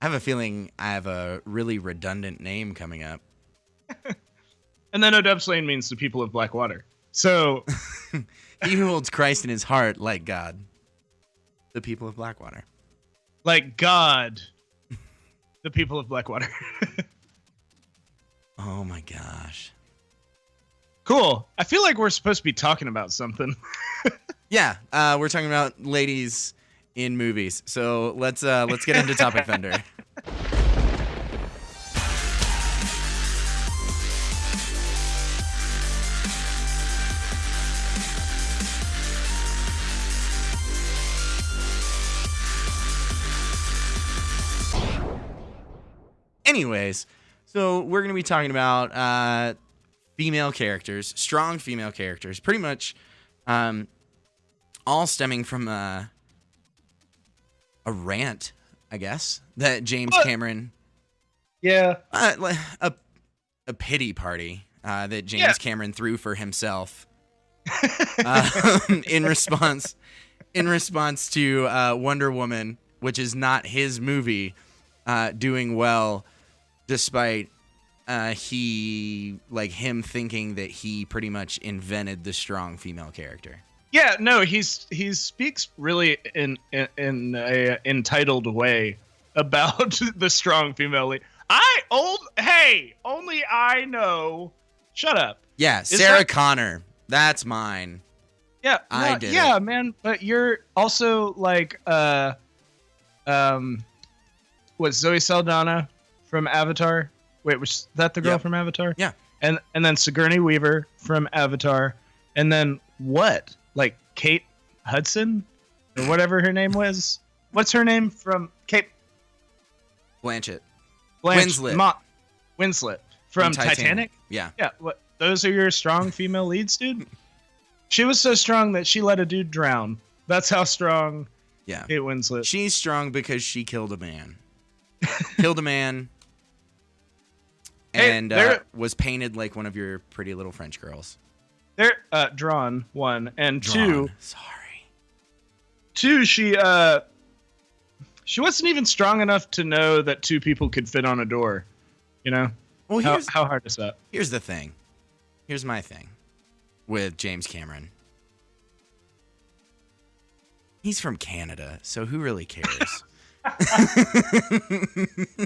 I have a feeling I have a really redundant name coming up. And then Odubslane means the people of Blackwater. So He who holds Christ in his heart, like God. The people of Blackwater. like God, the people of Blackwater. Oh my gosh. Cool. I feel like we're supposed to be talking about something. Yeah, we're talking about ladies in movies. So let's get into Topic Thunder. Anyways, so we're going to be talking about female characters, strong female characters, pretty much all stemming from a rant, I guess, that James Cameron... Yeah. A pity party that James Cameron threw for himself in response to Wonder Woman, which is not his movie, doing well, despite him thinking that he pretty much invented the strong female character. Yeah, no, he speaks really in a entitled way about the strong female lead. Only I know. Shut up. Yeah, Sarah Connor. That's mine. Yeah, I did. Yeah, man. But you're also like, was Zoe Saldana from Avatar? Wait, was that the girl from Avatar? Yeah. And then Sigourney Weaver from Avatar, and then what? Like Kate Hudson or whatever her name was. What's her name from Kate? Winslet from Titanic. Yeah. Yeah. What? Those are your strong female leads, dude. She was so strong that she let a dude drown. That's how strong. Yeah. Kate Winslet. She's strong because she killed a man. Killed a man. And was painted like one of your pretty little French girls. They're drawn, one. And two. Sorry. Two, she wasn't even strong enough to know that two people could fit on a door. You know? Well, how hard is that? Here's the thing. Here's my thing with James Cameron. He's from Canada, so who really cares?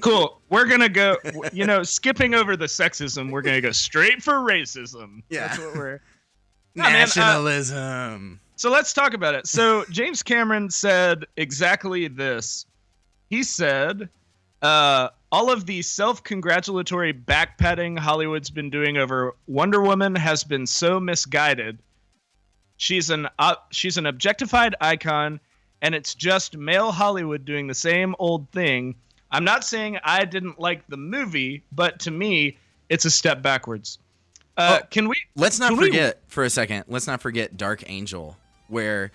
Cool. We're going to go, skipping over the sexism, we're going to go straight for racism. Yeah. That's what we're... Nationalism. So let's talk about it. So James Cameron said exactly this. He said, all of the self-congratulatory backpatting Hollywood's been doing over Wonder Woman has been so misguided. She's an objectified icon, and it's just male Hollywood doing the same old thing. I'm not saying I didn't like the movie, but to me, it's a step backwards. Let's not forget for a second. Let's not forget Dark Angel, where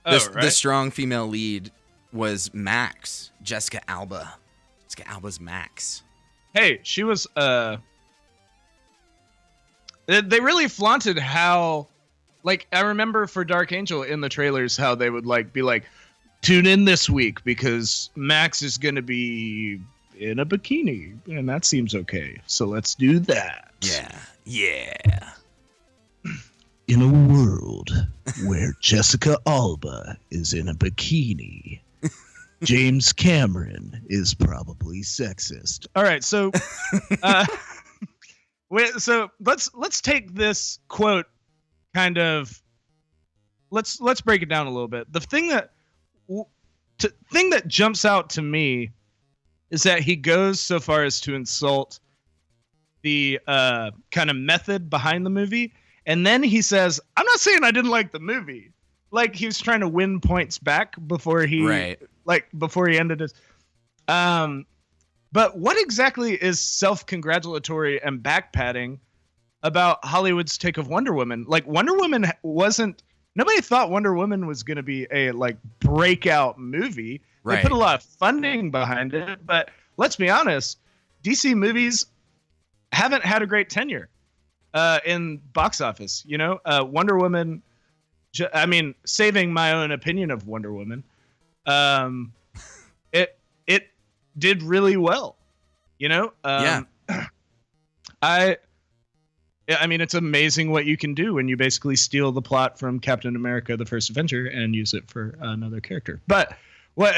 the strong female lead was Max, Jessica Alba. Jessica Alba's Max. Hey, she was. They really flaunted how, like, I remember for Dark Angel in the trailers how they would be like, tune in this week because Max is gonna be in a bikini, and that seems okay. So let's do that. Yeah. In a world where Jessica Alba is in a bikini, James Cameron is probably sexist. All right, so so let's take this quote kind of let's break it down a little bit. The thing that jumps out to me is that he goes so far as to insult the kind of method behind the movie. And then he says, I'm not saying I didn't like the movie. Like he was trying to win points back before he ended his. But what exactly is self-congratulatory and backpatting about Hollywood's take of Wonder Woman? Like Wonder Woman nobody thought Wonder Woman was going to be a breakout movie. They put a lot of funding behind it, but let's be honest, DC movies haven't had a great tenure in box office. Wonder Woman. Saving my own opinion of Wonder Woman, did really well. You know, I mean, it's amazing what you can do when you basically steal the plot from Captain America: The First Avenger and use it for another character. But what?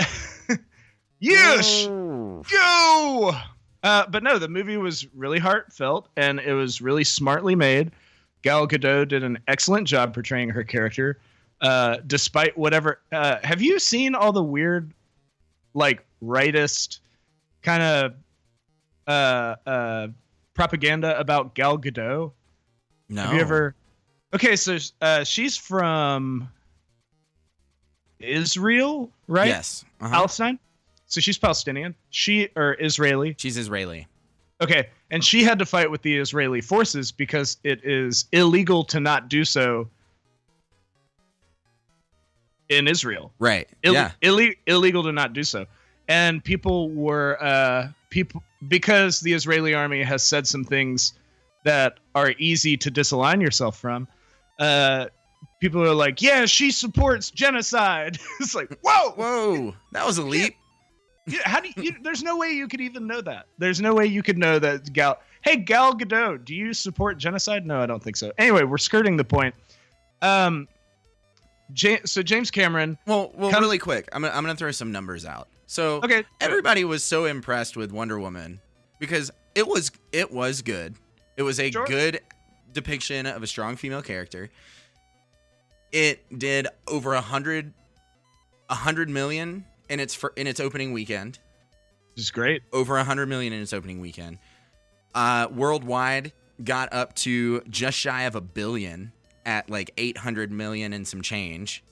Yes, go. But no, the movie was really heartfelt and it was really smartly made. Gal Gadot did an excellent job portraying her character, despite whatever. Have you seen all the weird, like, rightist kind of propaganda about Gal Gadot? No. Have you ever? Okay, so she's from Israel, right? Yes. Palestine. So she's Palestinian. Or Israeli. She's Israeli. Okay, and she had to fight with the Israeli forces because it is illegal to not do so in Israel. Right. Illegal to not do so. And people were because the Israeli army has said some things that are easy to disalign yourself from. People are like, yeah, she supports genocide. It's like, whoa, that was a leap. Yeah, how do you? There's no way you could even know that. There's no way you could know that Hey, Gal Gadot, do you support genocide? No, I don't think so. Anyway, we're skirting the point. So James Cameron. Well, really quick, I'm gonna throw some numbers out. So okay, everybody was so impressed with Wonder Woman because it was good. It was a good depiction of a strong female character. It did over 100 million in its opening weekend. This is great. Over 100 million in its opening weekend. Worldwide got up to just shy of $1 billion at like 800 million and some change.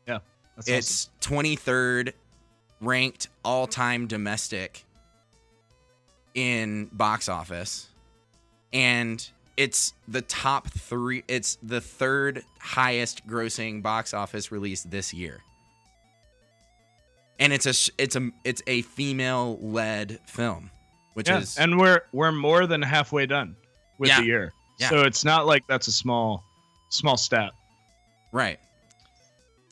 Yeah, that's it's awesome. 23rd ranked all-time domestic in box office, and it's the top 3. It's the 3rd highest grossing box office release this year. And it's a female-led film, which is, and we're more than halfway done with the year. Yeah. So it's not like that's a small stat. Right.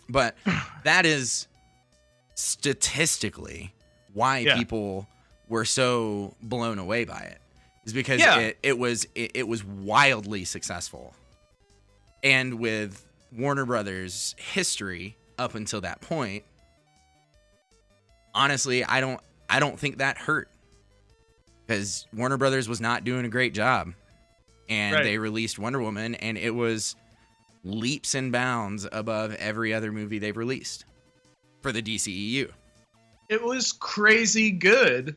But that is statistically why people were so blown away by it. Is because it was wildly successful. And with Warner Brothers history up until that point, honestly, I don't think that hurt, because Warner Brothers was not doing a great job, and they released Wonder Woman, and it was leaps and bounds above every other movie they've released for the DCEU. It was crazy good,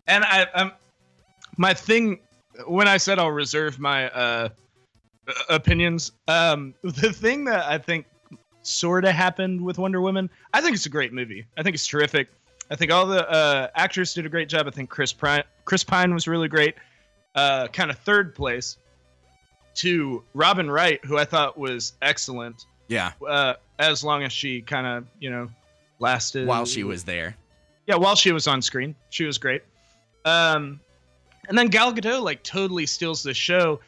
and I'm my thing when I said I'll reserve my opinions. The thing that I think sort of happened with Wonder Woman, I think it's a great movie. I think it's terrific. I think all the actors did a great job. I think Chris Pine was really great. Kind of third place to Robin Wright, who I thought was excellent. Yeah. As long as she kind of, lasted. While she was there. Yeah, while she was on screen. She was great. And then Gal Gadot, totally steals the show.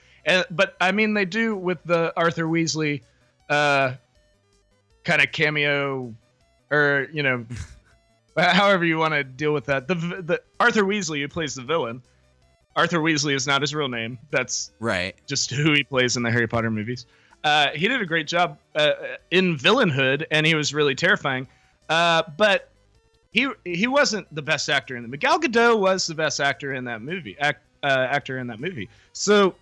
But, I mean, they do with the Arthur Weasley kind of cameo, or, however you want to deal with that. The Arthur Weasley, who plays the villain, Arthur Weasley is not his real name. That's just who he plays in the Harry Potter movies. He did a great job in villainhood, and he was really terrifying. But he wasn't the best actor in the movie. Gal Gadot was the best actor in that movie. Actor in that movie. So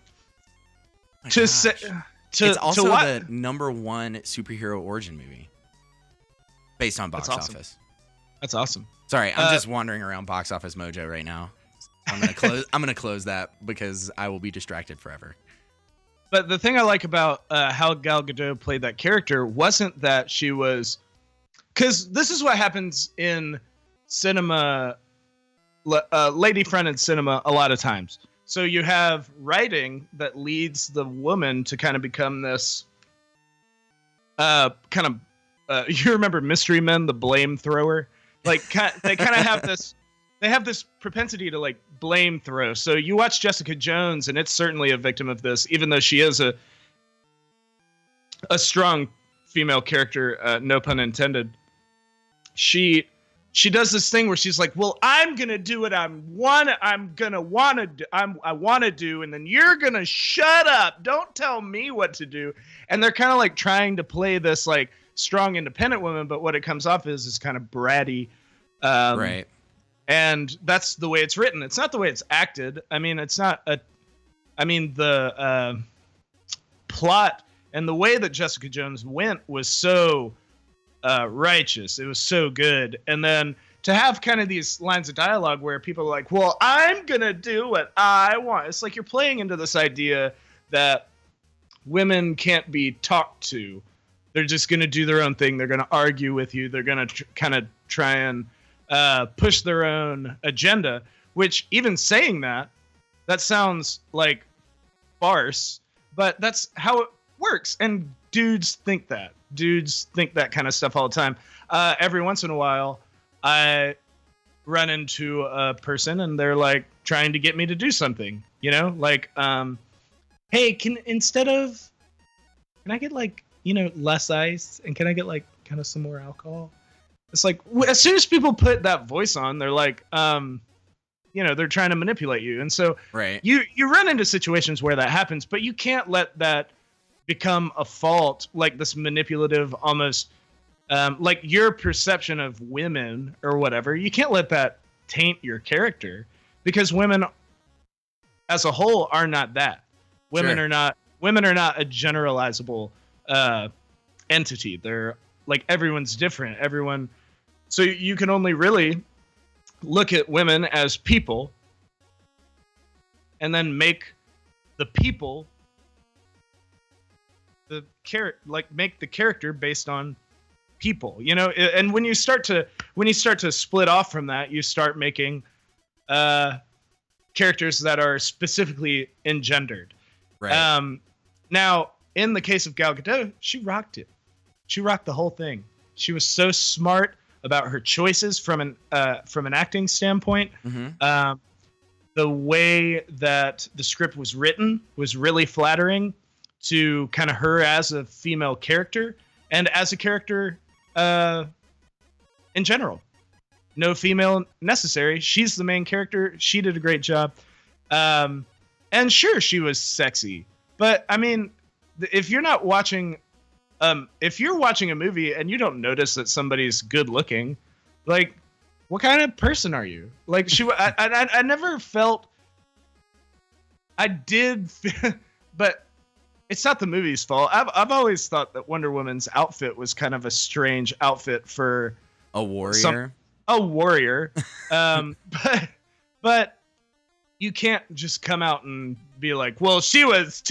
it's also the number 1 superhero origin movie based on box office. That's awesome. Sorry, I'm just wandering around Box Office Mojo right now. I'm gonna close that because I will be distracted forever. But the thing I like about how Gal Gadot played that character wasn't that she was, because this is what happens in cinema, lady-fronted cinema a lot of times. So you have writing that leads the woman to kind of become this you remember Mystery Men, the blame thrower? They kind of have this. They have this propensity to blame throw. So you watch Jessica Jones, and it's certainly a victim of this, even though she is a strong female character, no pun intended. She she does this thing where she's like, well, I'm going to do what I want to do. And then you're going to shut up. Don't tell me what to do. And they're kind of like trying to play this like strong, independent woman. But what it comes off is kind of bratty. Right. And that's the way it's written. It's not the way it's acted. I mean, the plot and the way that Jessica Jones went was so righteous. It was so good. And then to have kind of these lines of dialogue where people are like, well, I'm going to do what I want. It's like you're playing into this idea that women can't be talked to. They're just going to do their own thing. They're going to argue with you. They're going to kind of try and push their own agenda, which even saying that sounds like farce, but that's how it works. And dudes think that kind of stuff all the time. Every once in a while, I run into a person and they're like trying to get me to do something, you know, like, hey, can I get like, you know, less ice, and can I get like kind of some more alcohol? It's like, as soon as people put that voice on, they're like, you know, they're trying to manipulate you. And so right. you run into situations where that happens, but you can't let that become a fault, like this manipulative, almost like your perception of women or whatever. You can't let that taint your character, because women as a whole are not that. Women are not a generalizable entity. They're like, everyone's different. So you can only really look at women as people and then make the people make the character based on people, you know. And when you start to split off from that, you start making characters that are specifically engendered. Right. Now, in the case of Gal Gadot, she rocked it. She rocked the whole thing. She was so smart about her choices from an acting standpoint. Mm-hmm. The way that the script was written was really flattering to kind of her as a female character and as a character in general. No female necessary. She's the main character. She did a great job. And sure, she was sexy. But, I mean, if you're watching a movie and you don't notice that somebody's good looking, like, what kind of person are you? Like, I never felt, I did, but it's not the movie's fault. I've always thought that Wonder Woman's outfit was kind of a strange outfit for a warrior. But you can't just come out and be like, well, she was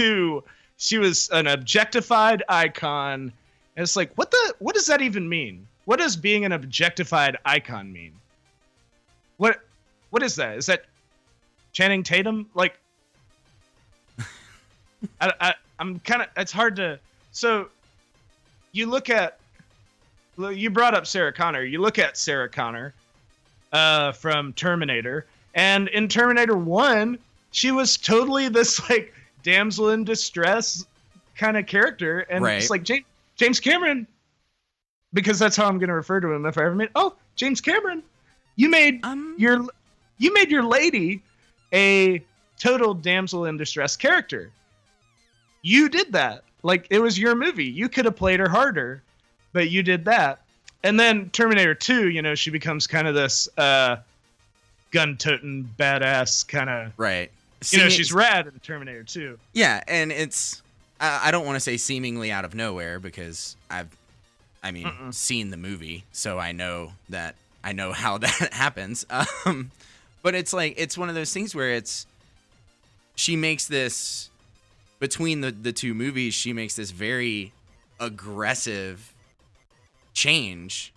an objectified icon. And it's like, what does that even mean? What does being an objectified icon mean? What is that? Is that Channing Tatum? Like, I'm kind of, it's hard to, so you brought up Sarah Connor. You look at Sarah Connor from Terminator, and in Terminator 1, she was totally this like damsel in distress kind of character. And right. It's like James Cameron, because that's how I'm going to refer to him if I ever meet. Oh, James Cameron, you made your lady a total damsel in distress character. You did that. Like, it was your movie. You could have played her harder, but you did that. And then Terminator 2, you know, she becomes kind of this gun-toting badass kind of. Right. You know, she's rad in Terminator 2. Yeah, and it's, I don't want to say seemingly out of nowhere, because I've seen the movie, so I know how that happens. But it's like, it's one of those things where she makes this, between the two movies, she makes this very aggressive change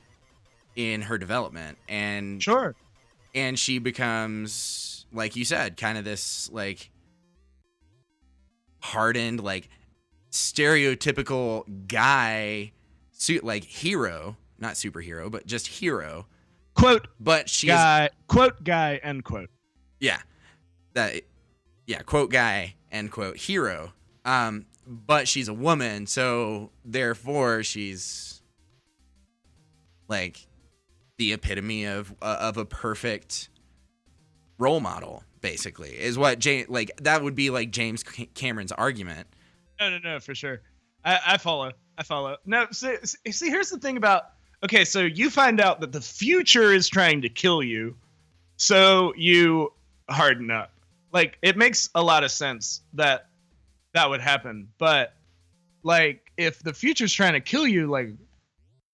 in her development. And sure. And she becomes, like you said, kind of this like hardened, like stereotypical guy, like hero, not superhero, but just hero. Quote, but she's quote guy, end quote. Yeah. Quote guy, end quote, hero. But she's a woman, so therefore she's like the epitome of a perfect role model, basically, is what that would be like James Cameron's argument. No, for sure. I follow. No, see, here's the thing about, okay, so you find out that the future is trying to kill you, so you harden up. Like, it makes a lot of sense that would happen, but like, if the future's trying to kill you, like,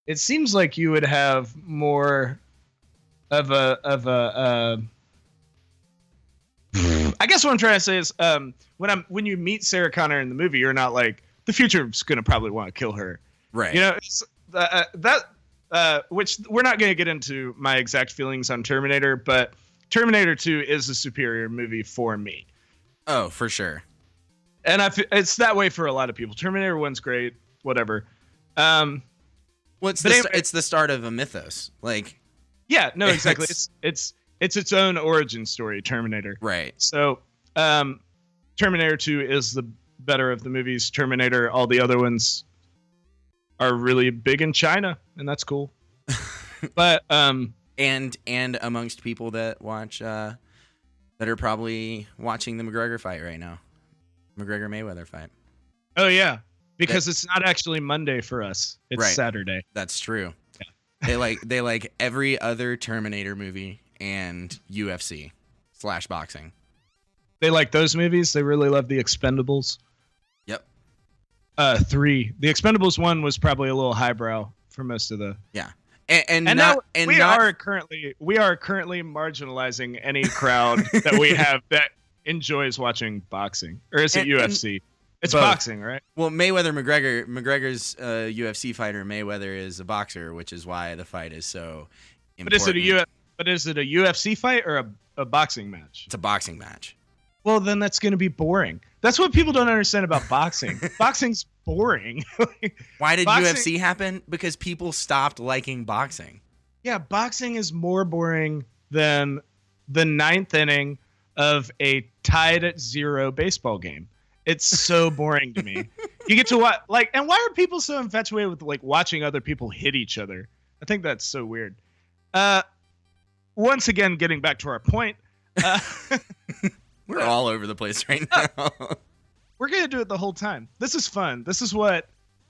it seems like you would have more of a I guess what I'm trying to say is, when you meet Sarah Connor in the movie, you're not like, the future's gonna probably want to kill her, right? You know, it's, which we're not gonna get into my exact feelings on Terminator, but Terminator 2 is a superior movie for me. Oh, for sure. And it's that way for a lot of people. Terminator 1's great, whatever. Well, it's the start of a mythos, like. Yeah, no, exactly. It's its own origin story, Terminator. Right. So, Terminator 2 is the better of the movies. Terminator, all the other ones are really big in China, and that's cool. But and amongst people that watch that are probably watching the McGregor fight right now. McGregor Mayweather fight. Oh yeah, because it's not actually Monday for us. It's right. Saturday. That's true. Yeah. They like every other Terminator movie and UFC / boxing. They like those movies. They really love The Expendables. Yep. 3. The Expendables 1 was probably a little highbrow for most of the. Yeah. We are currently marginalizing any crowd that we have that enjoys watching boxing, or is it UFC? It's both. Boxing, right? Well, McGregor's a UFC fighter. Mayweather is a boxer, which is why the fight is so important. But is it a UFC fight or a boxing match? It's a boxing match. Well, then that's going to be boring. That's what people don't understand about boxing. Boxing's boring. Why did UFC happen? Because people stopped liking boxing. Yeah, boxing is more boring than the 9th inning of a tied at 0 baseball game. It's so boring to me. You get to watch, like, and why are people so infatuated with like watching other people hit each other? I think that's so weird. Once again, getting back to our point, we're all over the place right now. We're gonna do it the whole time. This is fun. This is what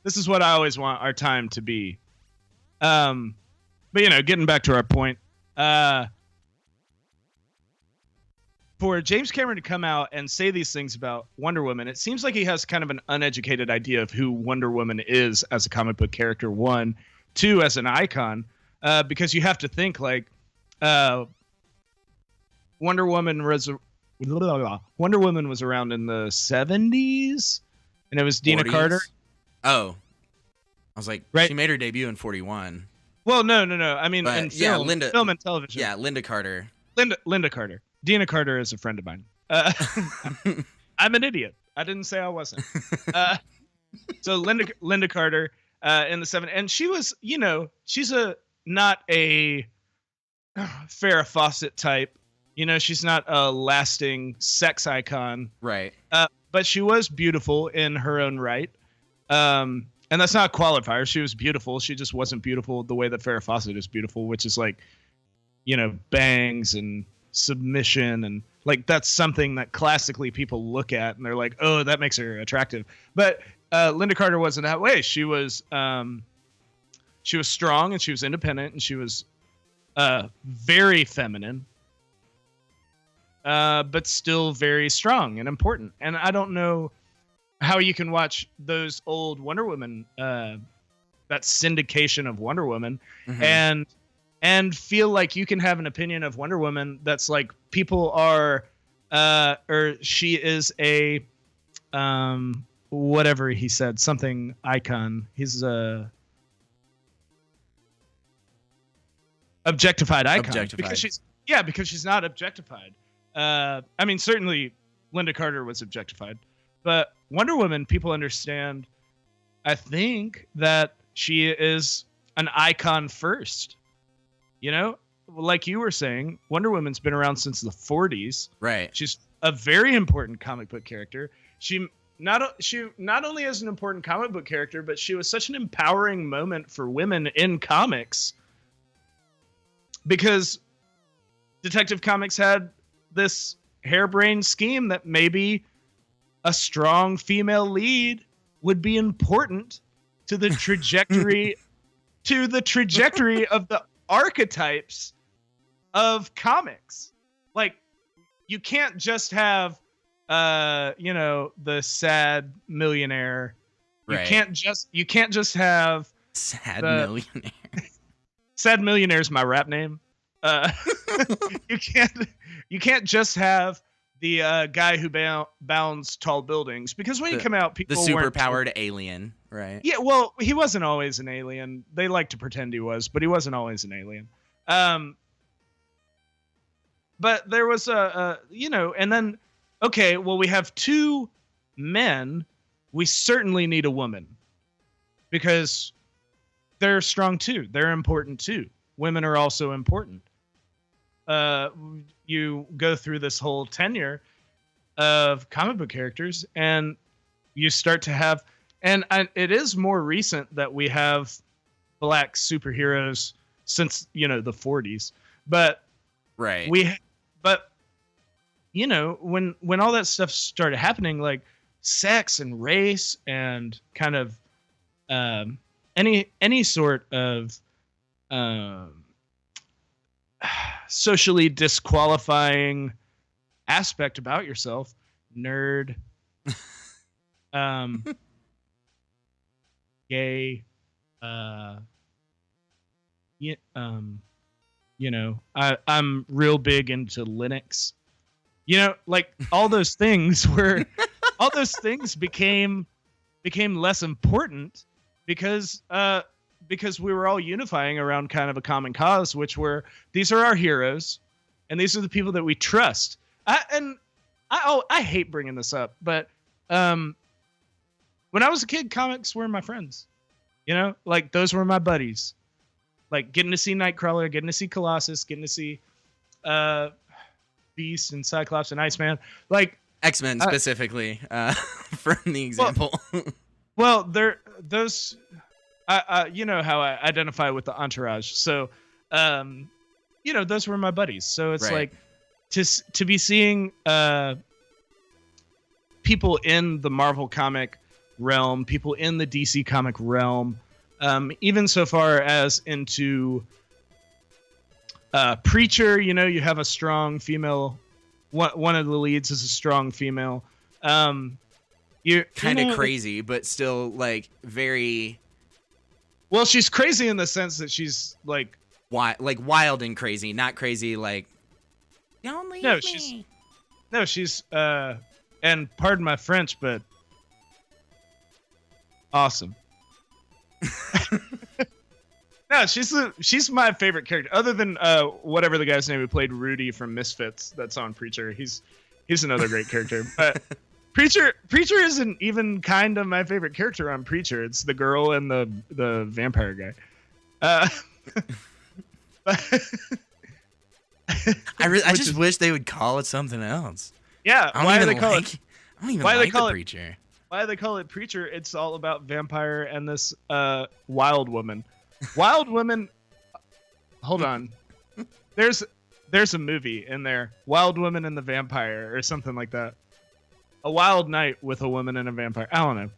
I always want our time to be. But getting back to our point, for James Cameron to come out and say these things about Wonder Woman, it seems like he has kind of an uneducated idea of who Wonder Woman is as a comic book character, 1, 2, as an icon, because you have to think like Wonder Woman was around in the 70s, and it was Dina 40s? Carter. Oh, I was like, right? She made her debut in 41. Well, no. I mean, in film and television. Yeah, Linda Carter. Linda Carter. Dina Carter is a friend of mine. I'm an idiot. I didn't say I wasn't. So Linda Carter in the 70s, and she was, she's not a Farrah Fawcett type. She's not a lasting sex icon. Right. But she was beautiful in her own right. And that's not a qualifier. She was beautiful. She just wasn't beautiful the way that Farrah Fawcett is beautiful, which is like, bangs and submission, and like that's something that classically people look at and they're like, oh, that makes her attractive. But Linda Carter wasn't that way. She was strong, and she was independent, and she was very feminine, but still very strong and important. And I don't know how you can watch those old Wonder Woman, that syndication of Wonder Woman, mm-hmm. and feel like you can have an opinion of Wonder Woman that's like people are, or she is a, whatever he said, something icon. He's a objectified icon. Because she's not objectified. I mean, certainly Linda Carter was objectified, but Wonder Woman, people understand, I think, that she is an icon first. Like you were saying, Wonder Woman's been around since the 40s. Right. She's a very important comic book character. She not only is an important comic book character, but she was such an empowering moment for women in comics because Detective Comics had this harebrained scheme that maybe a strong female lead would be important to the trajectory of the archetypes of comics. Like, you can't just have the sad millionaire. You can't just have sad millionaire. Sad millionaire is my rap name. You can't just have the guy who bounds tall buildings, because when you come out, people the superpowered alien, right? Yeah, well, he wasn't always an alien. They like to pretend he was, but he wasn't always an alien. But there was and then, okay, well, we have two men. We certainly need a woman, because they're strong too. They're important too. Women are also important. You go through this whole tenure of comic book characters, and you start to have, and it is more recent that we have black superheroes since the 40s, but right. when all that stuff started happening, like sex and race and kind of any sort of socially disqualifying aspect about yourself, nerd, gay, I'm real big into Linux, like all those things became less important because we were all unifying around kind of a common cause, which were, these are our heroes, and these are the people that we trust. I hate bringing this up, but when I was a kid, comics were my friends. Like, those were my buddies. Like, getting to see Nightcrawler, getting to see Colossus, getting to see Beast and Cyclops and Iceman. Like, X-Men specifically, from the example. Well, those... you know how I identify with the entourage. So, those were my buddies. So it's right. like to be seeing people in the Marvel comic realm, people in the DC comic realm, even so far as into Preacher. You have a strong female. One of the leads is a strong female. You're kind of crazy, but still like very. Well, she's crazy in the sense that she's like wild and crazy, not crazy like don't leave me. She's and pardon my French, but awesome. No, she's my favorite character, other than whatever the guy's name who played Rudy from Misfits that's on Preacher. He's another great character, but Preacher isn't even kind of my favorite character on Preacher. It's the girl and the vampire guy. I just wish they would call it something else. Yeah, why do they call it? I don't even like the Preacher. Why do they call it Preacher? It's all about vampire and this wild woman. Wild woman. Hold on. There's a movie in there, Wild Woman and the Vampire, or something like that. A Wild Night with a Woman and a Vampire. I don't know.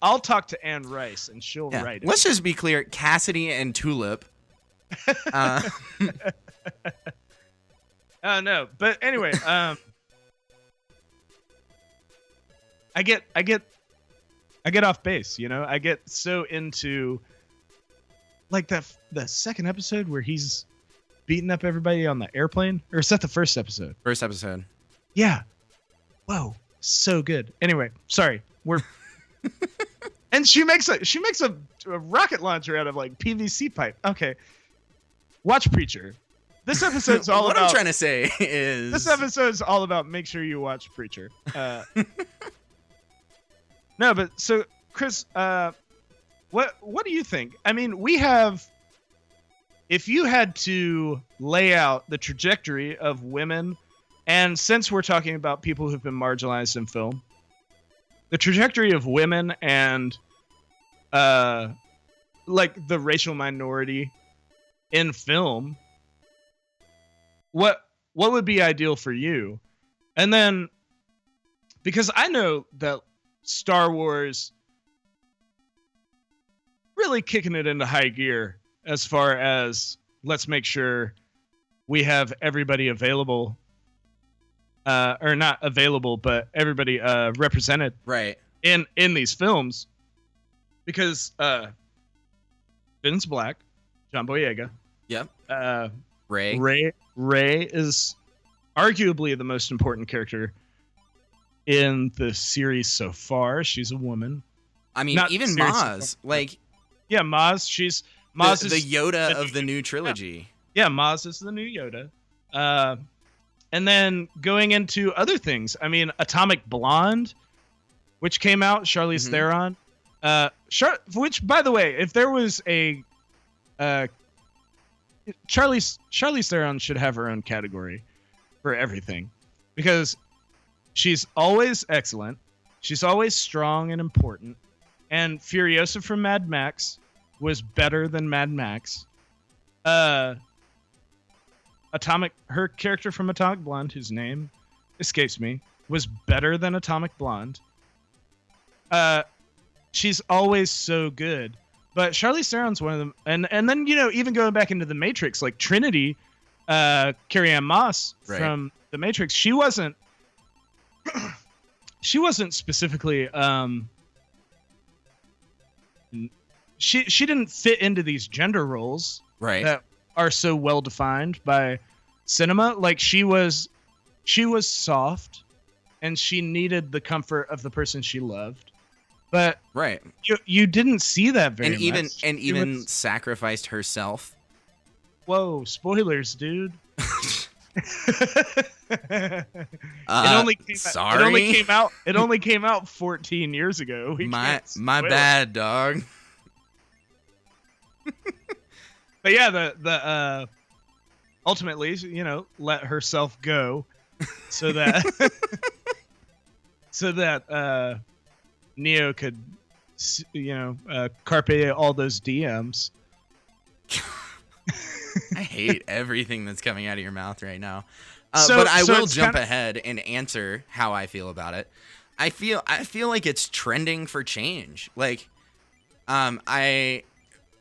I'll talk to Anne Rice and she'll write it. Let's just be clear. Cassidy and Tulip. No, but anyway, I get off base, I get so into like the second episode where he's beating up everybody on the airplane, or is that the first episode? First episode. Yeah. Whoa, so good. Anyway, sorry. And she makes a rocket launcher out of like PVC pipe. Okay. Watch Preacher. This episode's all what about. What I'm trying to say is this episode's all about. Make sure you watch Preacher. No, but so Chris, what do you think? I mean, we have. If you had to lay out the trajectory of women, and since we're talking about people who've been marginalized in film, the trajectory of women and like the racial minority in film, what would be ideal for you? And then, because I know that Star Wars really kicking it into high gear as far as let's make sure we have everybody available, or not available, but everybody represented right in these films, because Finn's black, John Boyega. Yep. Rey is arguably the most important character in the series so far. She's a woman. I mean, even Maz, like, yeah, Maz. She's Maz is the Yoda of the new trilogy. Yeah, Maz is the new Yoda. And then going into other things, I mean, Atomic Blonde, which came out, Charlize Theron. Which, by the way, if there was a Charlize Theron should have her own category for everything, because she's always excellent, she's always strong and important, and Furiosa from Mad Max was better than Mad Max. Her character from Atomic Blonde, whose name escapes me, was better than Atomic Blonde. She's always so good. But Charlize Theron's one of them. And then, you know, even going back into The Matrix, like Trinity, Carrie-Anne Moss from The Matrix, she wasn't specifically she didn't fit into these gender roles that are so well defined by cinema. Like she was soft, and she needed the comfort of the person she loved. But you didn't see that very much. And even sacrificed herself. Whoa, spoilers, dude. It only came out 14 years ago. My bad, dog. But yeah, the ultimately, you know, let herself go so that Neo could, you know, carpe all those DMs. I hate everything that's coming out of your mouth right now. But I will jump ahead and answer how I feel about it. I feel like it's trending for change. Like,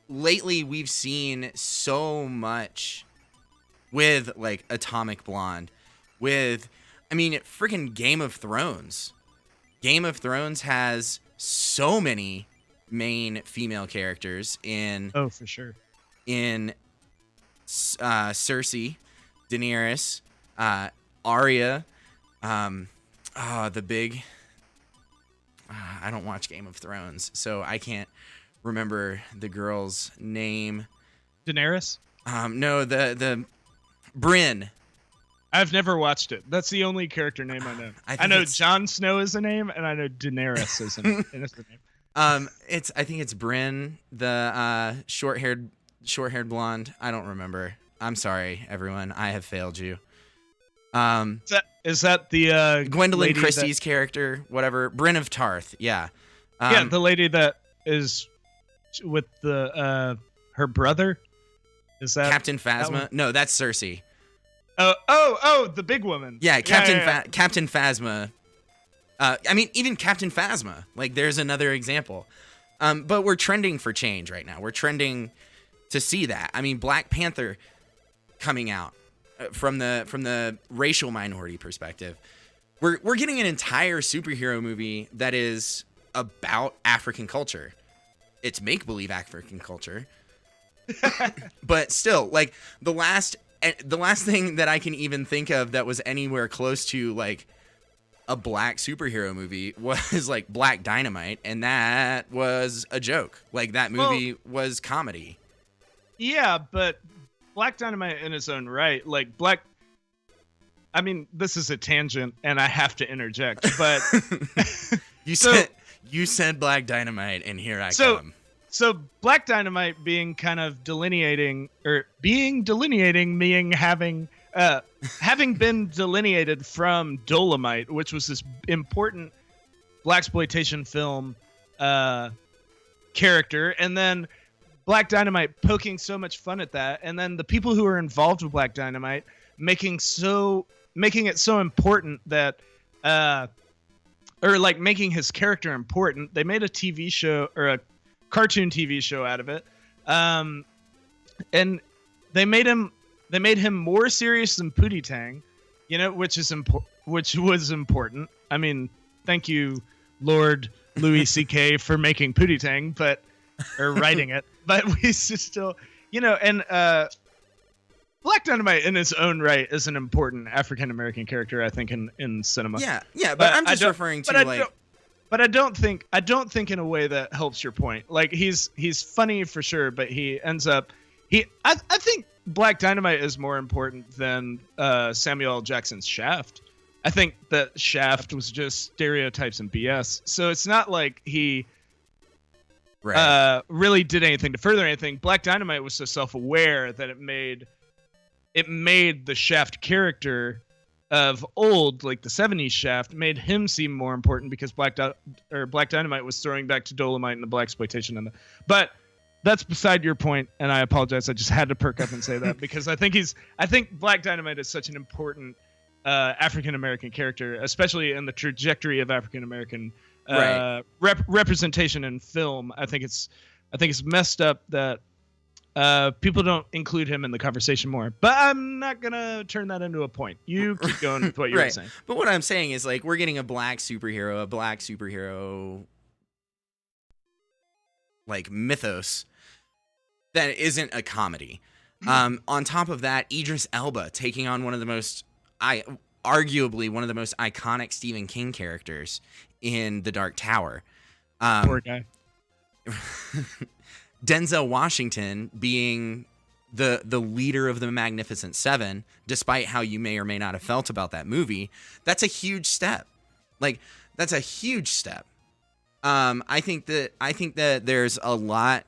lately we've seen so much with like Atomic Blonde, with, I mean, freaking Game of Thrones. Game of Thrones has so many main female characters in. Oh, for sure. In Cersei, Daenerys, Arya, the big. I don't watch Game of Thrones, so I can't remember the girl's name. Daenerys? No, the Brynn. I've never watched it. That's the only character name I know. I know Jon Snow is a name, and I know Daenerys is a name. I think it's Brynn, the short-haired blonde. I don't remember. I'm sorry, everyone. I have failed you. Is that the Gwendolyn Christie's character? Whatever. Brynn of Tarth. Yeah. Yeah, the lady that is with the her brother. Is that Captain Phasma? No, that's Cersei. Oh, the big woman. Yeah, Captain Phasma. I mean, even Captain Phasma. Like, there's another example. But we're trending for change right now. We're trending to see that. I mean, Black Panther coming out from the racial minority perspective. We're getting an entire superhero movie that is about African culture. It's make-believe African culture. But still, like, the last thing that I can even think of that was anywhere close to like a black superhero movie was like Black Dynamite, and that was a joke. Like, that movie was comedy. Yeah, but Black Dynamite in its own right, like I mean, this is a tangent and I have to interject, but you said Black Dynamite, and here I come. So Black Dynamite being kind of delineating, meaning having been delineated from Dolomite, which was this important blaxploitation film character, and then Black Dynamite poking so much fun at that, and then the people who are involved with Black Dynamite making it so important that or like making his character important. They made a TV show or a cartoon TV show out of it, and they made him more serious than Pootie Tang, you know, which was important. I mean, thank you, Lord Louis C.K. for making Pootie Tang, or writing it, but we still, you know, and Black Dynamite in its own right is an important African American character, I think, in cinema. Yeah, but I'm just referring to But I don't think in a way that helps your point. Like he's funny for sure, but he ends up I think Black Dynamite is more important than Samuel L. Jackson's Shaft. I think that Shaft was just stereotypes and BS. So it's not like he really did anything to further anything. Black Dynamite was so self-aware that it made the Shaft character of old, like the 70s Shaft, made him seem more important because Black Dynamite was throwing back to Dolomite and the blaxploitation but that's beside your point, and I apologize. I just had to perk up and say that because I think Black Dynamite is such an important African American character, especially in the trajectory of African American representation in film. I think it's messed up that people don't include him in the conversation more, but I'm not gonna turn that into a point. You keep going with what you were saying. But what I'm saying is, like, we're getting a black superhero like mythos that isn't a comedy. On top of that, Idris Elba taking on arguably one of the most iconic Stephen King characters in The Dark Tower. Poor guy. Denzel Washington being the leader of the Magnificent Seven, despite how you may or may not have felt about that movie, that's a huge step. Like, that's a huge step. I think that there's a lot,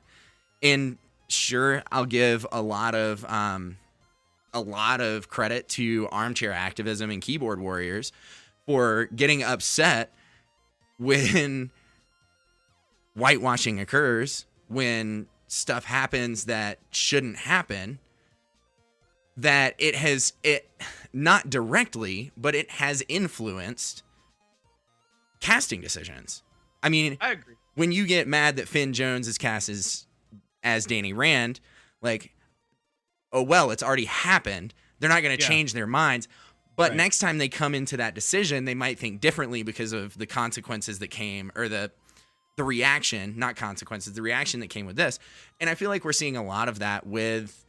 and sure, I'll give a lot of credit to armchair activism and keyboard warriors for getting upset when whitewashing occurs, when stuff happens that shouldn't happen, that it not directly, but it has influenced casting decisions. I mean, I agree. When you get mad that Finn Jones is cast as Danny Rand, like, oh, well, it's already happened. They're not going to change their minds. But next time they come into that decision, they might think differently because of the consequences that came, or the reaction, not consequences, the reaction that came with this. And I feel like we're seeing a lot of that with,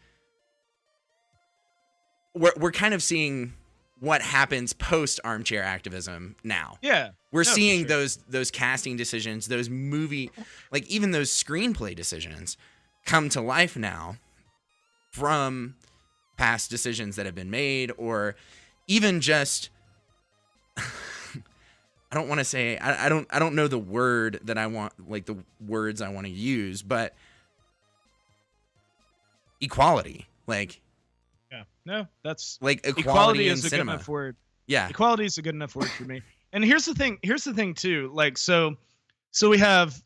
we're kind of seeing what happens post armchair activism now. Yeah. We're seeing those casting decisions, those movie, like even those screenplay decisions come to life now from past decisions that have been made, or even just I don't want to say, I don't know the word that I want, like the words I want to use, but equality. Like, yeah, no, that's like equality in is a cinema. good enough word. Yeah. Equality is a good enough word for me. And here's the thing too. Like, so we have,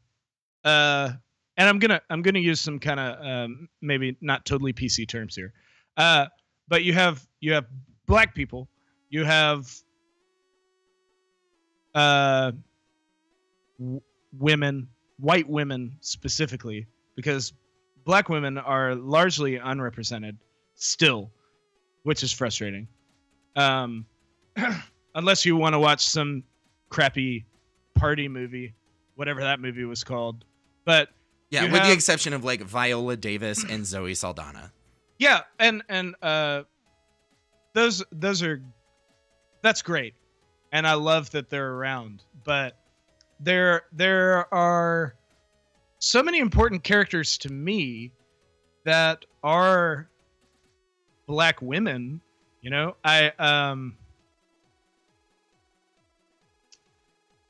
and I'm gonna use some kind of maybe not totally PC terms here, but you have black people, you have women, white women specifically, because black women are largely unrepresented still, which is frustrating. Unless you want to watch some crappy party movie, whatever that movie was called. But yeah, with the exception of like Viola Davis and Zoe Saldana. Yeah, and those are, that's great, and I love that they're around. But there are so many important characters to me that are black women. You know, I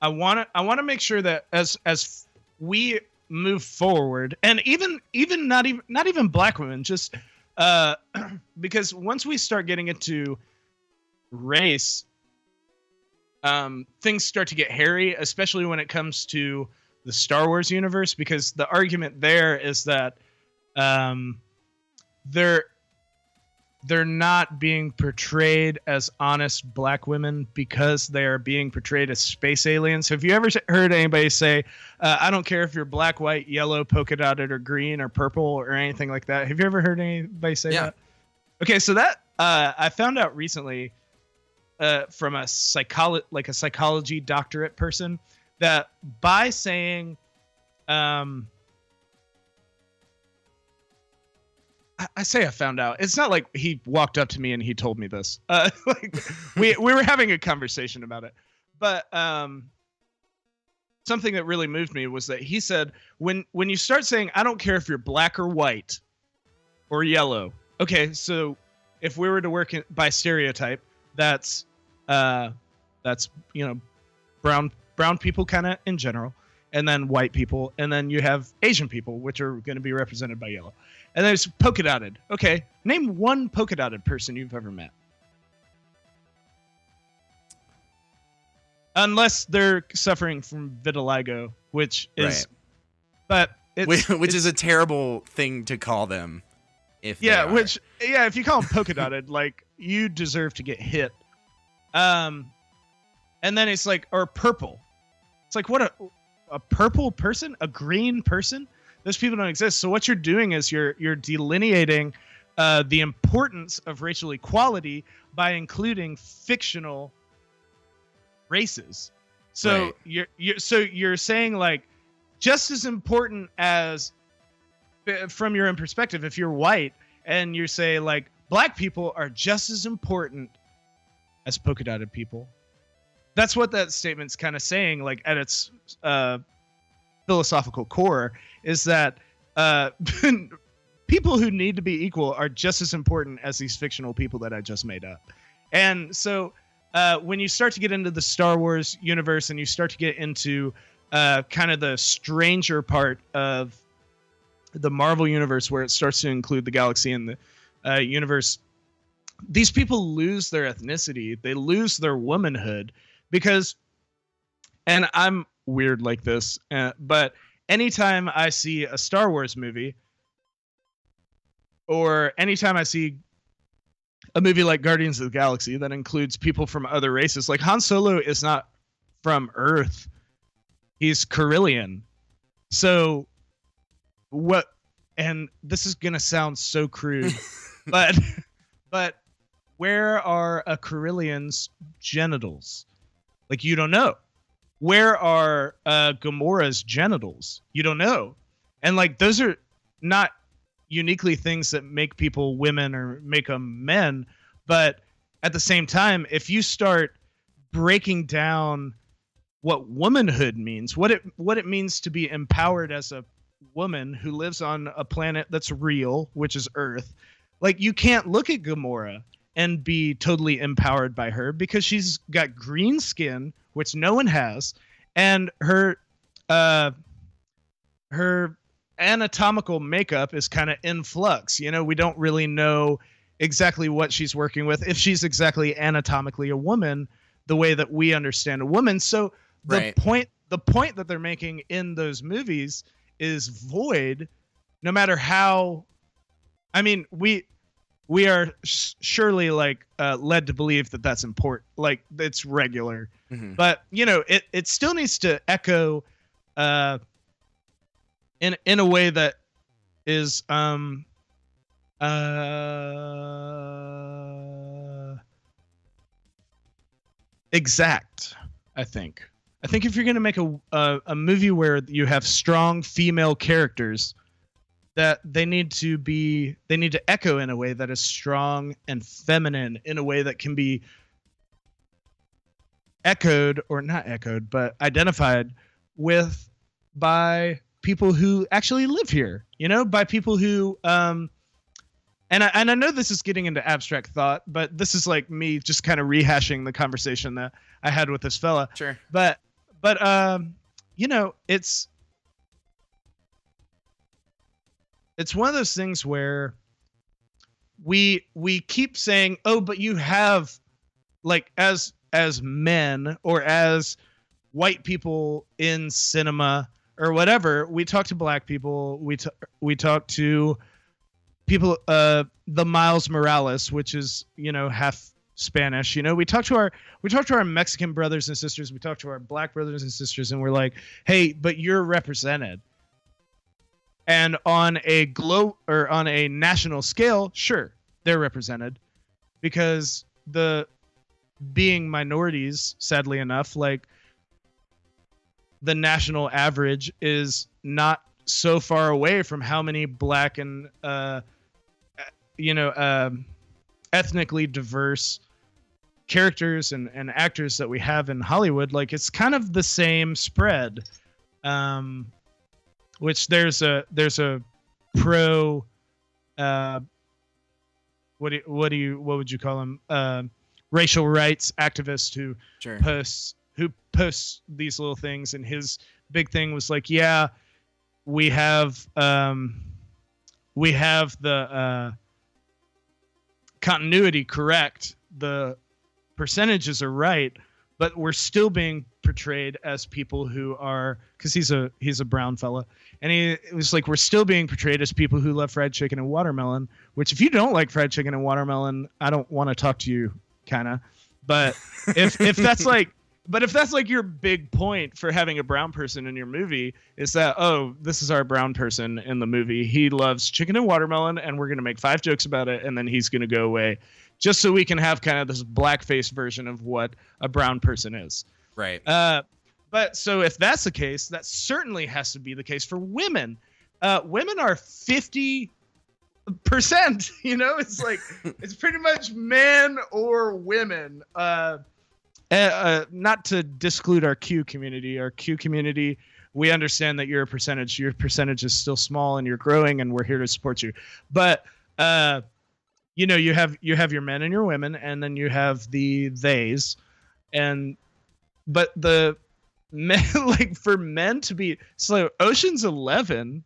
want to make sure that as we move forward, and even not even black women, just because once we start getting into race, things start to get hairy, especially when it comes to the Star Wars universe, because the argument there is that um, they're not being portrayed as honest black women because they are being portrayed as space aliens. Have you ever heard anybody say, I don't care if you're black, white, yellow, polka dotted, or green, or purple, or anything like that? Have you ever heard anybody say that? Okay, so that I found out recently from a psychology doctorate person that by saying I say I found out. It's not like he walked up to me and he told me this. Like we were having a conversation about it. But something that really moved me was that he said when you start saying I don't care if you're black or white or yellow. Okay, so if we were to work by stereotype, that's brown people kind of in general, and then white people, and then you have Asian people, which are going to be represented by yellow. And there's polka dotted. Okay, name one polka dotted person you've ever met. Unless they're suffering from vitiligo, which is, but which is a terrible thing to call them. If you call them polka dotted, like you deserve to get hit. And then it's like, or purple. It's like, what a purple person, a green person. Those people don't exist. So what you're doing is you're delineating the importance of racial equality by including fictional races. So you're saying like just as important as from your own perspective, if you're white and you say like black people are just as important as polka dotted people. That's what that statement's kind of saying, like at its philosophical core, is that people who need to be equal are just as important as these fictional people that I just made up. And so when you start to get into the Star Wars universe and you start to get into kind of the stranger part of the Marvel universe, where it starts to include the galaxy and the universe, these people lose their ethnicity. They lose their womanhood because, and I'm weird like this, but anytime I see a Star Wars movie, or anytime I see a movie like Guardians of the Galaxy that includes people from other races, like Han Solo is not from Earth. He's Carillion. So what, and this is going to sound so crude, but where are a Carillion's genitals? Like, you don't know. Where are Gamora's genitals? You don't know. And like, those are not uniquely things that make people women or make them men. But at the same time, if you start breaking down what womanhood means, what it means to be empowered as a woman who lives on a planet that's real, which is Earth, like you can't look at Gamora and be totally empowered by her because she's got green skin, which no one has, and her anatomical makeup is kind of in flux. You know, we don't really know exactly what she's working with, if she's exactly anatomically a woman the way that we understand a woman. So the point that they're making in those movies is void, no matter how. I mean, we are surely like led to believe that that's important, like it's regular, but you know, it still needs to echo in a way that is exact. I think if you're going to make a movie where you have strong female characters, that they need to echo in a way that is strong and feminine, in a way that can be echoed, or not echoed, but identified with by people who actually live here, you know, by people who and I know this is getting into abstract thought, but this is like me just kind of rehashing the conversation that I had with this fella. Sure. But you know, it's one of those things where we keep saying, oh, but you have, like, as men or as white people in cinema or whatever, we talk to black people. We talk to people. The Miles Morales, which is half Spanish. We talk to our Mexican brothers and sisters. We talk to our black brothers and sisters, and we're like, hey, but you're represented. And on a national scale, sure, they're represented, because being minorities, sadly enough, like the national average is not so far away from how many black and ethnically diverse characters and actors that we have in Hollywood. Like, it's kind of the same spread. Which there's a pro what would you call him, racial rights activist who Sure. posts these little things, and his big thing was like, yeah, we have the continuity correct, the percentages are right, but we're still being portrayed as people who are, because he's a brown fella, and it was like, we're still being portrayed as people who love fried chicken and watermelon, which if you don't like fried chicken and watermelon, I don't want to talk to you, kind of. But if that's like your big point for having a brown person in your movie, is that, oh, this is our brown person in the movie, he loves chicken and watermelon, and we're going to make 5 jokes about it, and then he's going to go away, just so we can have kind of this blackface version of what a brown person is. Right. But so if that's the case, that certainly has to be the case for women. Women are 50%, it's like, it's pretty much men or women. Not to disclude our Q community, we understand that you're a percentage. Your percentage is still small, and you're growing, and we're here to support you. But you have your men and your women, and then you have the theys, but the men, like, for men to be, so Ocean's 11,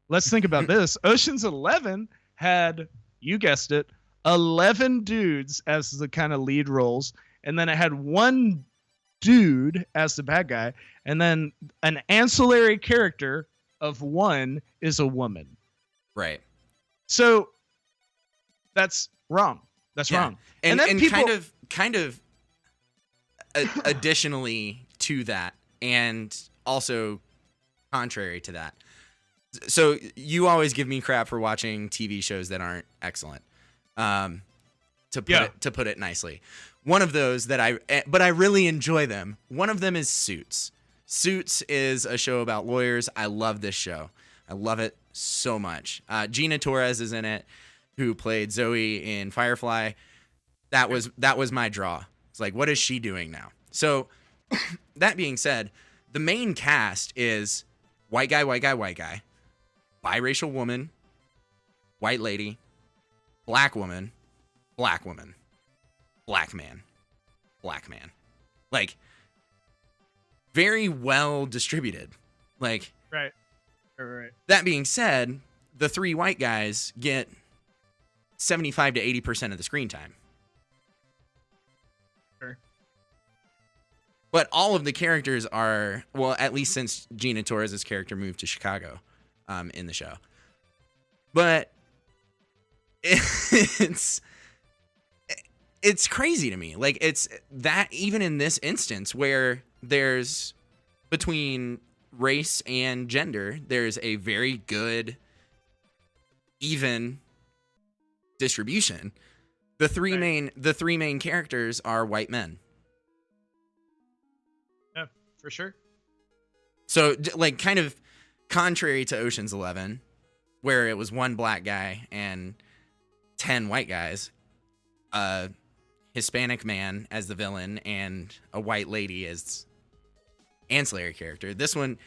let's think about this. Ocean's 11 had, you guessed it, 11 dudes as the kind of lead roles, and then it had one dude as the bad guy, and then an ancillary character of one is a woman. Right. So that's wrong. That's wrong. And then people, kind of additionally to that, and also contrary to that. So you always give me crap for watching TV shows that aren't excellent. To put it nicely. One of those that I really enjoy them. One of them is Suits. Suits is a show about lawyers. I love this show. I love it so much. Gina Torres is in it, who played Zoe in Firefly. That was my draw. It's like, what is she doing now? So that being said, the main cast is white guy, biracial woman, white lady, black woman, black woman, black man, black man. Like, very well distributed. Like, right. That being said, the 3 white guys get 75 to 80% of the screen time. Sure. But all of the characters are, well, at least since Gina Torres' character moved to Chicago in the show. But it's crazy to me. Like, it's that even in this instance where there's, between race and gender, there's a very good, even distribution. The three main characters are white men. Yeah, for sure. So, like, kind of contrary to Ocean's 11, where it was 1 black guy and 10 white guys, a Hispanic man as the villain and a white lady as ancillary character. This one,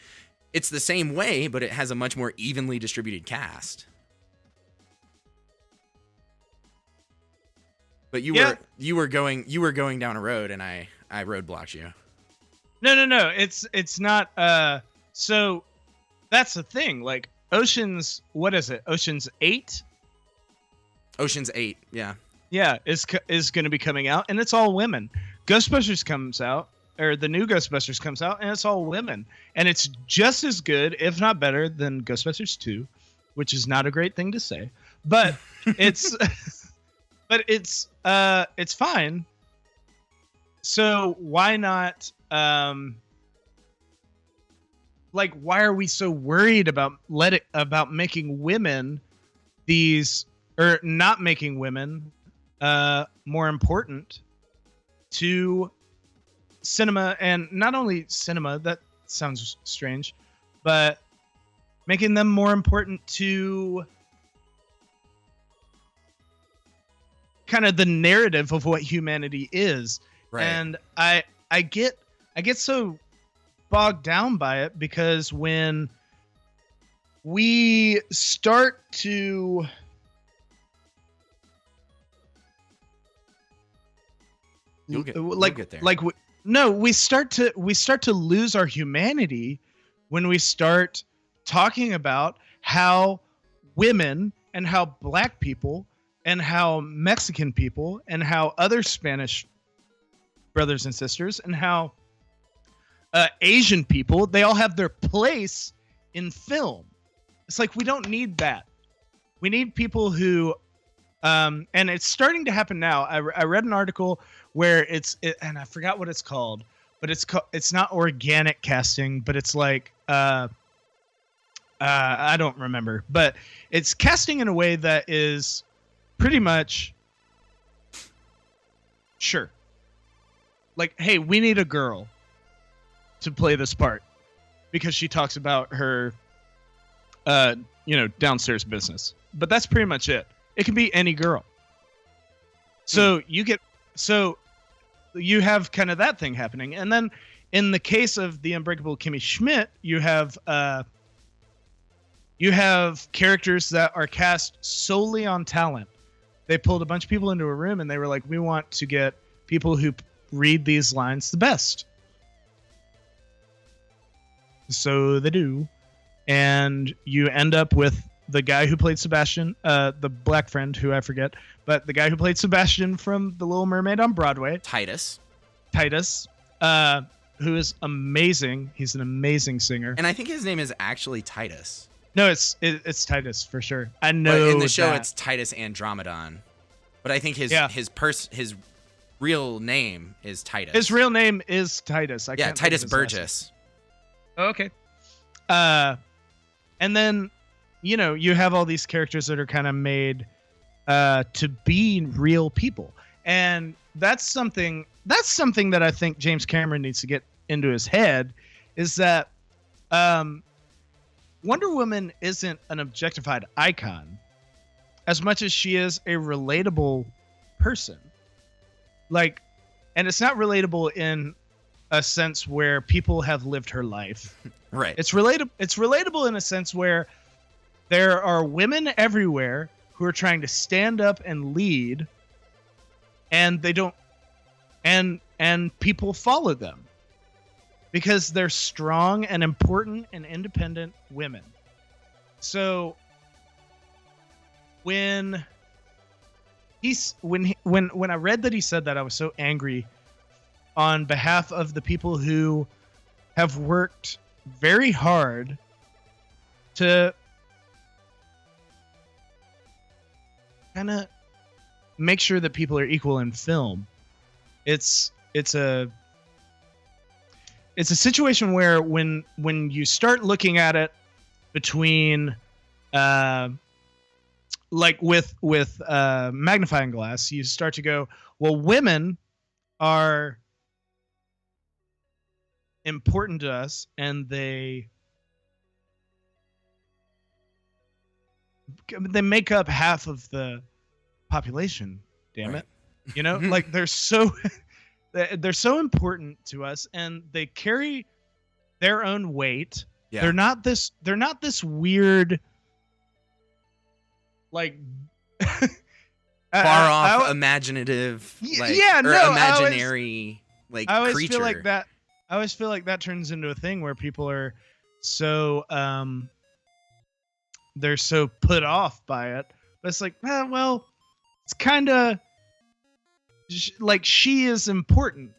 it's the same way, but it has a much more evenly distributed cast. But you were going down a road, and I roadblocked you. No. It's not. So that's the thing. Like, Ocean's, what is it? Ocean's 8. Ocean's 8. Yeah. Yeah, is going to be coming out, and it's all women. Ghostbusters comes out, or the new Ghostbusters comes out, and it's all women, and it's just as good, if not better, than Ghostbusters 2, which is not a great thing to say, but it's but it's fine. So why not? Like, why are we so worried about making women these, or not making women more important to cinema? And not only cinema, that sounds strange, but making them more important to kind of the narrative of what humanity is. Right. And I get so bogged down by it, because when we start to You'll get there. we start to lose our humanity when we start talking about how women and how black people and how Mexican people and how other Spanish brothers and sisters and how Asian people, they all have their place in film. It's like, we don't need that. We need people who, and it's starting to happen now. I read an article where and I forgot what it's called, but it's not organic casting, but it's like, I don't remember, but it's casting in a way that is pretty much sure. Like, hey, we need a girl to play this part because she talks about her downstairs business, but that's pretty much it. It can be any girl. So you have kind of that thing happening. And then in the case of the Unbreakable Kimmy Schmidt, you have characters that are cast solely on talent. They pulled a bunch of people into a room and they were like, we want to get people who read these lines the best. So they do. And you end up with the guy who played Sebastian, the black friend who I forget, but the guy who played Sebastian from The Little Mermaid on Broadway. Titus, who is amazing. He's an amazing singer. And I think his name is actually Titus. No, it's Titus for sure. I know. But in the show, it's Titus Andromedon. But I think his real name is Titus. His real name is Titus. Titus Burgess. Oh, okay. And then, you have all these characters that are kind of made to be real people. And that's something that I think James Cameron needs to get into his head, is that Wonder Woman isn't an objectified icon as much as she is a relatable person. Like, and it's not relatable in a sense where people have lived her life. Right. It's relatable in a sense where there are women everywhere who are trying to stand up and lead, and they don't, and people follow them because they're strong and important and independent women. So when I read that he said that, I was so angry on behalf of the people who have worked very hard to kind of make sure that people are equal in film. It's a situation where when you start looking at it between like with magnifying glass, you start to go, well, women are important to us, and they make up half of the population. Damn right. it. Like they're so important to us, and they carry their own weight. Yeah. They're not this weird, like far off imaginative, imaginary creature. I always feel like that turns into a thing where people are so they're so put off by it. But it's like, well, it's kind of like she is important.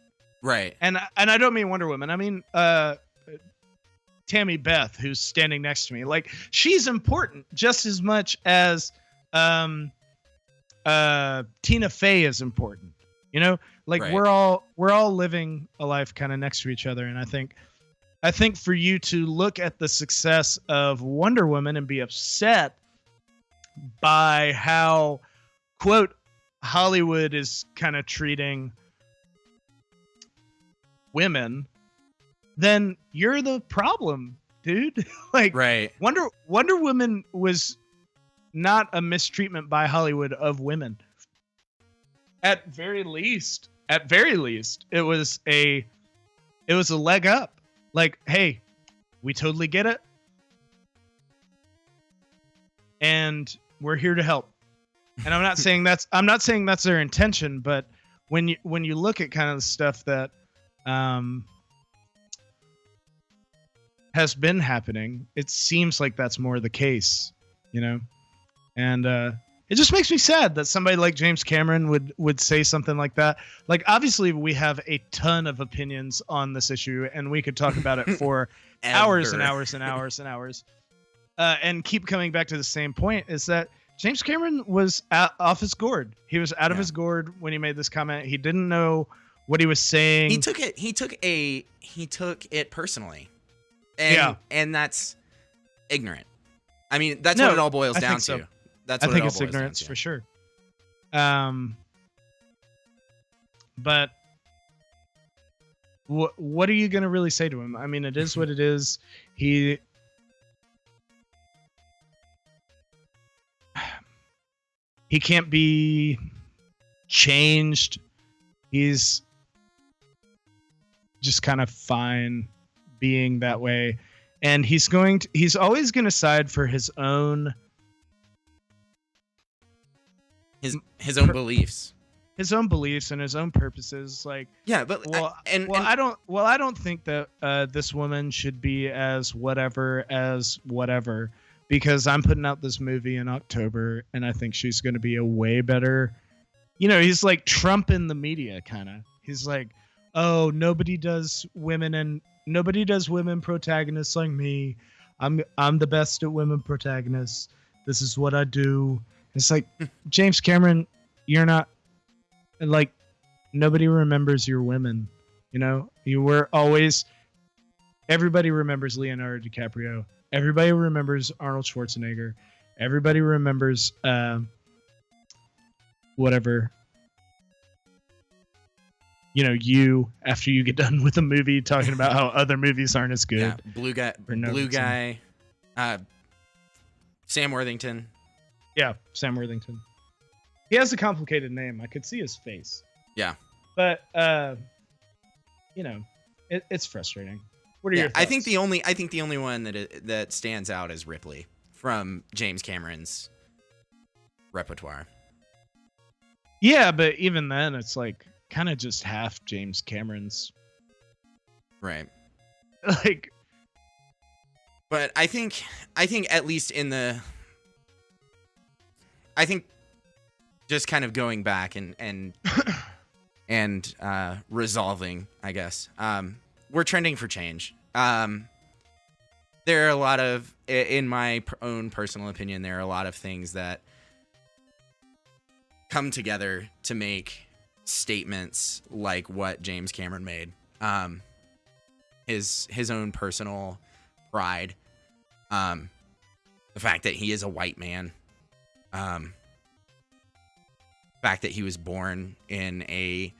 Right. And I don't mean Wonder Woman. I mean Tammy Beth, who's standing next to me. Like, she's important just as much as Tina Fey is important. You know, like Right. we're all living a life kind of next to each other. And I think for you to look at the success of Wonder Woman and be upset by how, quote, Hollywood is kind of treating women, then you're the problem, dude. Like, Right. Wonder Woman was not a mistreatment by Hollywood of women. At very least, it was a leg up. Like, hey, we totally get it, and we're here to help. And I'm not saying that's their intention, but when you look at kind of the stuff that has been happening, it seems like that's more the case, you know? And it just makes me sad that somebody like James Cameron would say something like that. Like, obviously we have a ton of opinions on this issue, and we could talk about it for hours and hours and hours and hours, and keep coming back to the same point, is that James Cameron was off his gourd. He was out of his gourd when he made this comment. He didn't know what he was saying. He took it personally. And that's ignorant. I mean, that's what it all boils down to. So. That's I what think it all it's boils ignorance down to. for sure. But what are you going to really say to him? I mean, it is what it is. He can't be changed. He's just kind of fine being that way. And he's always going to side for his own beliefs. His own beliefs and his own purposes. Like, yeah, but I don't think that this woman should be as whatever because I'm putting out this movie in October, and I think she's going to be a way better. You know, he's like Trump in the media, kind of. He's like, oh, nobody does women protagonists like me. I'm the best at women protagonists. This is what I do. It's like, James Cameron, you're not, like, nobody remembers your women. You know, you were always, everybody remembers Leonardo DiCaprio. Everybody remembers Arnold Schwarzenegger. Everybody remembers whatever. You know, you, after you get done with a movie talking about how other movies aren't as good. Yeah, Blue Guy, Sam Worthington. Yeah, Sam Worthington. He has a complicated name. I could see his face. Yeah. But, you know, it's frustrating. What are your thoughts? I think the only one that stands out is Ripley from James Cameron's repertoire. Yeah, but even then, it's like kind of just half James Cameron's. Right. Like, but I think at least I think just kind of going back and resolving, I guess. We're trending for change. There are a lot of, in my own personal opinion, there are a lot of things that come together to make statements like what James Cameron made. His own personal pride. The fact that he is a white man. The fact that he was born in a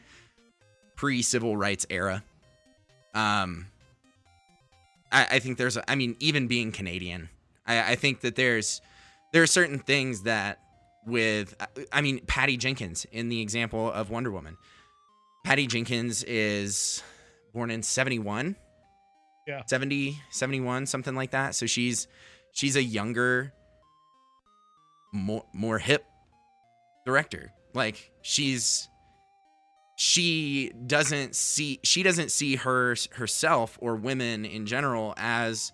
pre-civil rights era. I think there's, I mean, even being Canadian, I think that there are certain things that Patty Jenkins in the example of Wonder Woman. Patty Jenkins is born in 71. Yeah. 70, 71, something like that. So she's a younger, more hip director. Like, she doesn't see herself or women in general as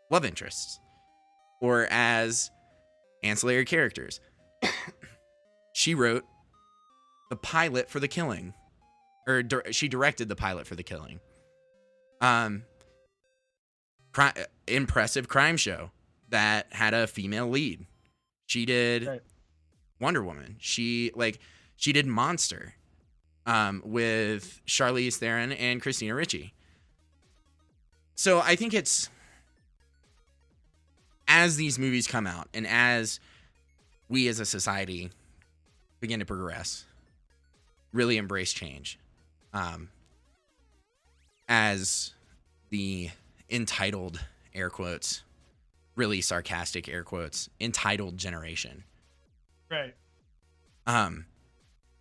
love interests or as ancillary characters. She wrote the pilot for The Killing, or she directed the pilot for The Killing. Impressive crime show that had a female lead. She did Wonder Woman. She did Monster, with Charlize Theron and Christina Ricci. So I think it's, as these movies come out and as we as a society begin to progress, really embrace change, as the entitled, air quotes, really sarcastic air quotes, entitled generation. Right.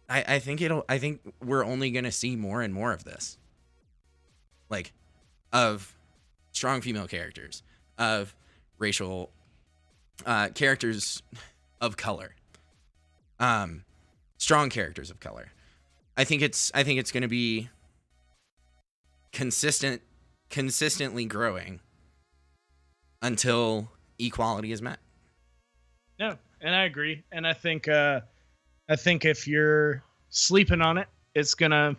I think we're only going to see more and more of this. Like, of strong female characters, of racial characters of color, strong characters of color. I think it's going to be consistently growing until equality is met. No, and I agree. And I think if you're sleeping on it, it's gonna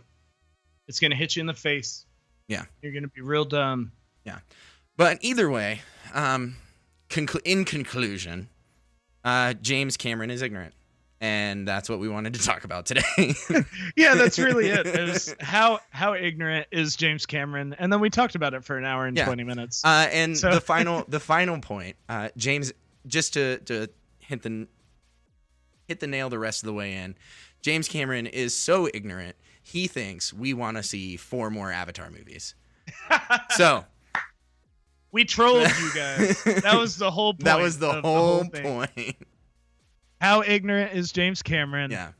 hit you in the face. Yeah, you're gonna be real dumb. Yeah, but either way, in conclusion, James Cameron is ignorant, and that's what we wanted to talk about today. Yeah, that's really it. It was how ignorant is James Cameron, and then we talked about it for an hour and 20 minutes. And so, the final point, James, just to hit the nail the rest of the way in, James Cameron is so ignorant, he thinks we want to see 4 more Avatar movies. So we trolled you guys. That was the whole point. That was the whole point. How ignorant is James Cameron? Yeah.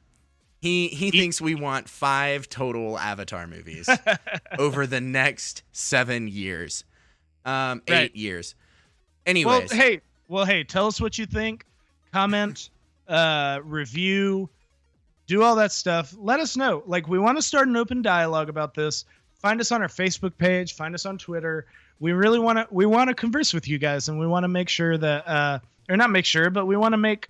He thinks we want 5 total Avatar movies over the next 7 years. 8 years. Anyways. Well, hey, tell us what you think. Comment, review, do all that stuff. Let us know. Like, we want to start an open dialogue about this. Find us on our Facebook page. Find us on Twitter. We really want to converse with you guys, and we want to make sure that, or not make sure, but we want to make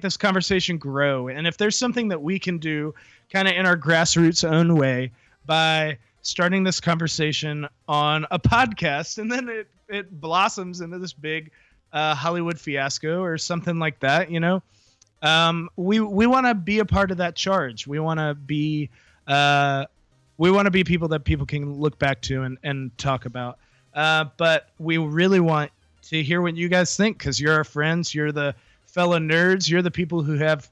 this conversation grow. And if there's something that we can do kind of in our grassroots own way by starting this conversation on a podcast, and then it blossoms into this big Hollywood fiasco or something like that, you know, we want to be a part of that charge. We want to be people that people can look back to and talk about. But we really want to hear what you guys think, because you're our friends. You're the fellow nerds. You're the people who have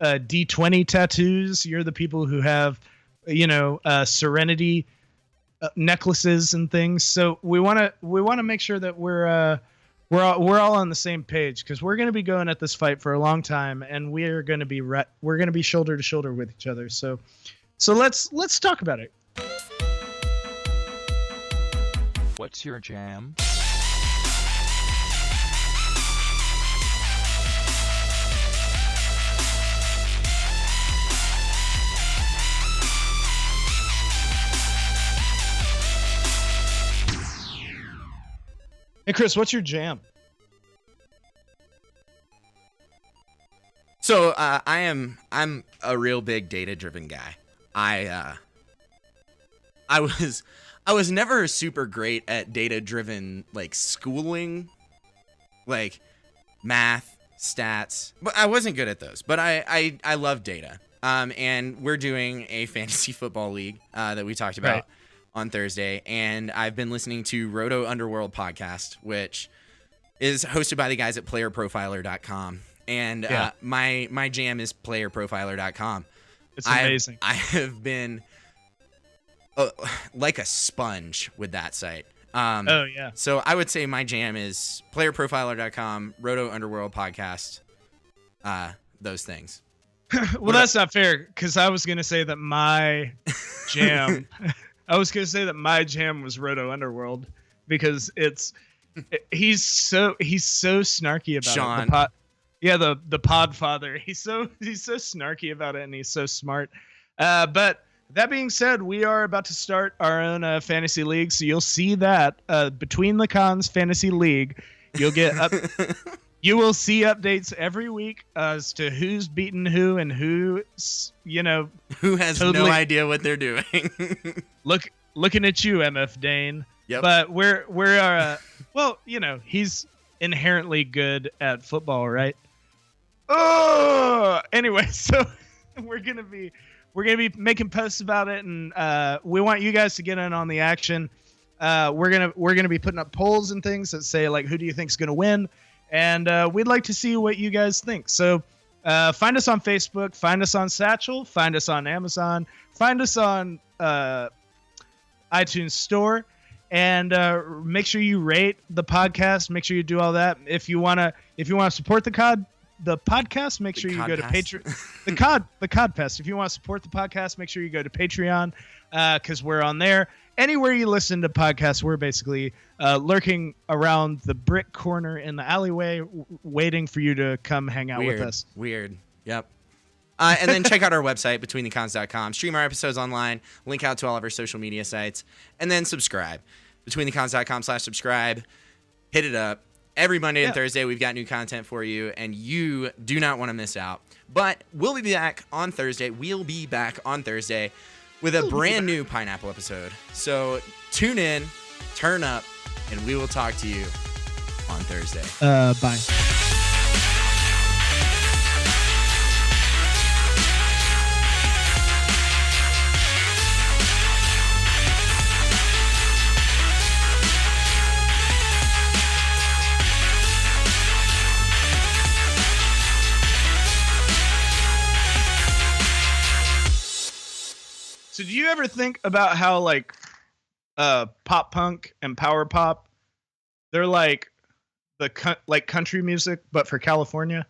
D20 tattoos. You're the people who have, Serenity necklaces and things. So we want to make sure that we're all on the same page, because we're going to be going at this fight for a long time, and we're going to be shoulder to shoulder with each other. So let's talk about it. What's your jam? Hey Chris, what's your jam? So I'm a real big data-driven guy. I was never super great at data-driven like schooling, like math, stats, but I wasn't good at those. But I love data. And we're doing a fantasy football league that we talked about on Thursday, and I've been listening to Roto Underworld podcast, which is hosted by the guys at playerprofiler.com. And my jam is playerprofiler.com. It's amazing. I have been like a sponge with that site. So I would say my jam is playerprofiler.com, Roto Underworld podcast, those things. Well, that's not fair, because I was going to say that my jam was Roto Underworld, because he's so snarky about Sean. it. The Podfather. He's so snarky about it, and he's so smart. But that being said, we are about to start our own fantasy league, so you'll see that Between the Cons Fantasy League. You'll get You will see updates every week as to who's beaten who and who's, Who has totally no idea what they're doing. looking at you, MF Dane. Yep. But he's inherently good at football, right? Oh, anyway, so we're gonna be making posts about it, and we want you guys to get in on the action. We're gonna be putting up polls and things that say like, who do you think's gonna win? And we'd like to see what you guys think. So find us on Facebook, find us on Satchel, find us on Amazon, find us on iTunes Store, and make sure you rate the podcast. Make sure you do all that. If you wanna support the podcast, make sure you go to Patreon. The Codfest. If you want to support the podcast, make sure you go to Patreon, because we're on there. Anywhere you listen to podcasts, we're basically lurking around the brick corner in the alleyway, waiting for you to come hang out with us. Weird. Yep. And then check out our website, betweenthecons.com. Stream our episodes online. Link out to all of our social media sites. And then subscribe. Betweenthecons.com/subscribe. Hit it up. Every Monday and Thursday, we've got new content for you, and you do not want to miss out. But we'll be back on Thursday. With a brand new Pineapple episode. So tune in, turn up, and we will talk to you on Thursday. Bye. So do you ever think about how like pop punk and power pop, they're like country music but for California?